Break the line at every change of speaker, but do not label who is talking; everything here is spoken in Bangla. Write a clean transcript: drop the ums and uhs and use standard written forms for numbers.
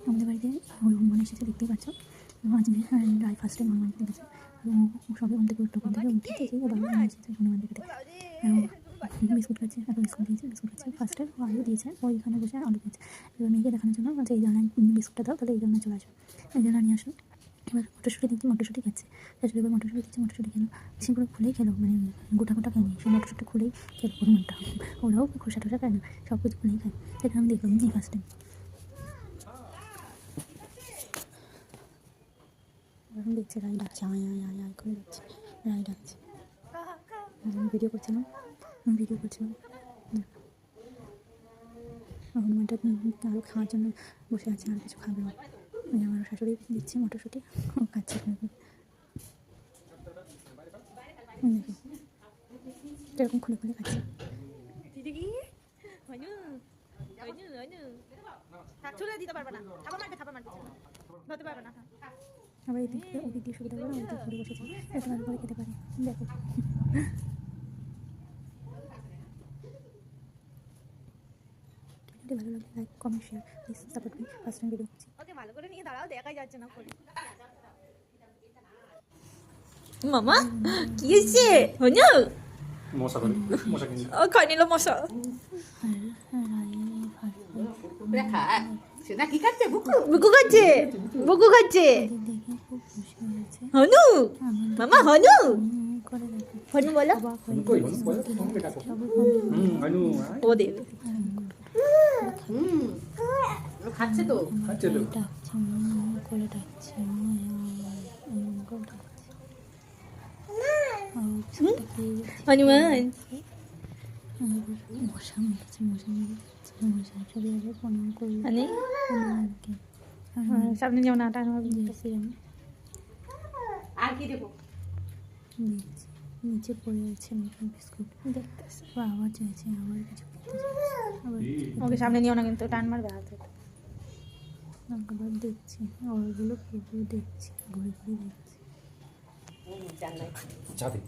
আমাদের বাড়িতে ওই হনুমান এসেছে, দেখতেই পাচ্ছ। আজকে রায় ফার্স্ট টাইম হনুমান দেখেছে। সবে ওখান থেকে টোকন থেকে উঠেছে, যে বাবা নিয়ে এসেছে হনুমান দেখতে। বিস্কুট খাচ্ছে, একটা বিস্কুট দিয়েছে, বিস্কুট খাচ্ছে। ফার্স্টে আলু দিয়েছে, ওইখানে বসে আলু দিয়েছে। এবার মেয়েকে দেখানোর জন্য বলছে এই জানায় বিস্কুটটা দাও, তাহলে এই জন্য চলে আসো, এই জন্য নিয়ে আসো। এবার মটরশুঁটি দিচ্ছি, মটরশুঁটি খাচ্ছে। তারপরে এবার মটরশুঁটি দিচ্ছে, মটরশুঁটি খেলো, সেগুলো খুলেই খেলো, মানে গোটা গোটা খায়নি, সে মটরশুঁটি খুলেই খেলো হনুমানটা। ওরাও খোসা টোসা খায় না, সব কিছু খুলেই খায়। সেটা আমি দেখলাম এই ফার্স্ট টাইম। এখন দেখছে রায় ডাকছে, আয় আয় আয় আয় করে ডাকছে, রায় ডাকছে। আমি ভিডিও করছিলাম, হনুমানটা আরও খাওয়ার জন্য বসে আছে, আর কিছু খাবে না। আমার শাশুড়ি দিচ্ছে মটরশুঁটি, ও খাচ্ছে। দেখো এরকম খুলে খুলে খাচ্ছে। আবার এদিক দিয়ে সুবিধা করে ওদিকে ঘুরে বসেছে, এত ভালো করে খেতে পারে। দেখো ভালো লাগলে like comment share please support me. First time video করছি।
ওকে ভালো করে নিয়ে দাঁড়াও, দেখাই যাচ্ছে না ফোনে। মামা কি হয়েছে? হনু
মশা করে মশা কিনে
ও খাই নিল মশা।
সেটা কি খাচ্ছে?
বুকু খাচ্ছে, বুকু খাচ্ছে।
দেখে খুব খুশি হয়েছে।
হনু মামা, হনু
করে দেখো
হনু বলো।
অবাক হয়ে
কই হনু বলো তুমি ডাকো হনু
ও দেবে
খাচ্ছে তো।
খাচ্ছে তো
ডাকছে করে ডাকছে করে ডাকছে।
হনুমান।
মশা মেরেছে, মশা মেরেছে, মশা চলে যাবে প্রণাম করলো
মানে
হনুমানকে।
সামনে যেমন আটা
দেখছি আমি,
আর কি দেবো?
দেখছি নিচে পড়ে আছে নতুন বিস্কুট,
দেখতেছে।
আবার চাইছে, আবার কিছু খেতে চাইছে, আবার
ওকে সামনে নিও না কিন্তু, টান মারবে হাতে।
আবার দেখছি, ওগুলো পুরো দেখছি, ঘুরে ঘুরে দেখছি।
জানাই
যাবে